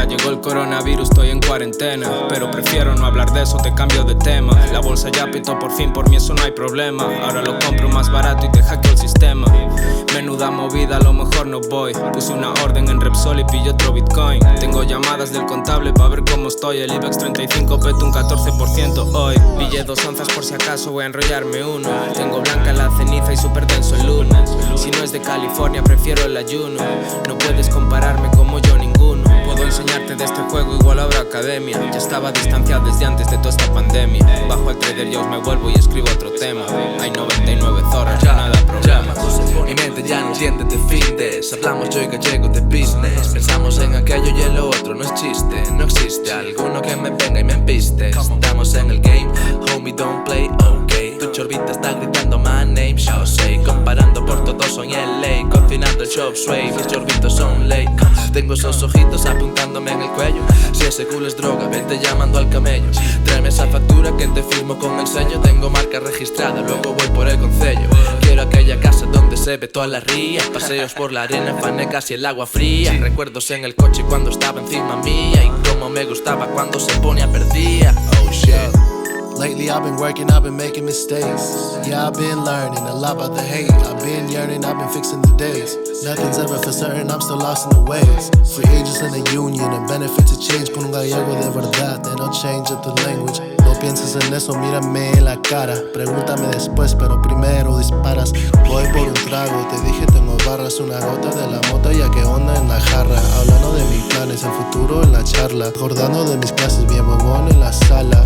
Llegó el coronavirus, estoy en cuarentena, pero prefiero no hablar de eso, te cambio de tema. La bolsa ya pitó por fin, por mí eso no hay problema. Ahora lo compro más barato y te hackeo el sistema. Menuda movida, a lo mejor no voy. Puse una orden en Repsol y pillé otro Bitcoin. Tengo llamadas del contable pa' ver cómo estoy. El IBEX 35 peto un 14% hoy. Pillé 2 onzas por si acaso voy a enrollarme uno. Tengo blanca la ceniza y súper denso el lunes. Si no es de California prefiero el ayuno. No puedes compararme como yo ninguno. Puedo enseñarte de este juego, igual habrá academia. Ya estaba distanciado desde antes de toda esta pandemia. Bajo al Trader Joe's, me vuelvo y escribo otro tema. Hay 99 horas, ya nada problema. Mi mente ya no entiende de findes. Hablamos yo y gallego de business. Pensamos en aquello y en lo otro, no es chiste. No existe alguno que me venga y me empiste. Estamos en el game, homie don't play, ok. Tu chorbita está gritando my name, yo sé. Comparando por todos soy LA. Cocinando el shop sway, mis chorbitos son late. Tengo esos ojitos apuntándome en el cuello. Si ese culo es droga, vente llamando al camello. Tráeme esa factura que te firmo con el sello. Tengo marca registrada, luego voy por el concello. Quiero aquella casa donde se ve toda la ría. Paseos por la arena, fanecas y el agua fría. Recuerdos en el coche cuando estaba encima mía. Y cómo me gustaba cuando se ponía perdida. Oh shit. Lately I've been working, I've been making mistakes. Yeah, I've been learning a lot about the hate. I've been yearning, I've been fixing the days. Nothing's ever for certain, I'm still lost in the ways. Free agents in the union and benefit to change. Con un gallego de verdad, they don't change up the language. No pienses en eso, mírame en la cara. Pregúntame después, pero primero disparas. Voy por un trago, te dije tengo barras. Una gota de la mota, ya que onda en la jarra. Hablando de mis planes, el futuro en la charla. Acordando de mis clases, bien bobón en la sala.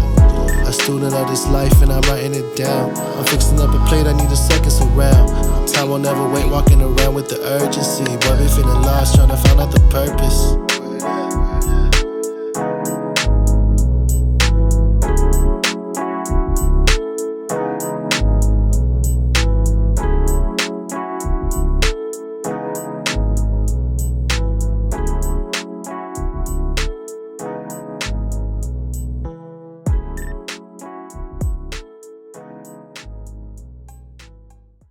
A student of this life and I'm writing it down. I'm fixing up a plate, I need a second surround. Time will never wait, walking around with the urgency. Boy, be feeling lost, trying to find out the purpose.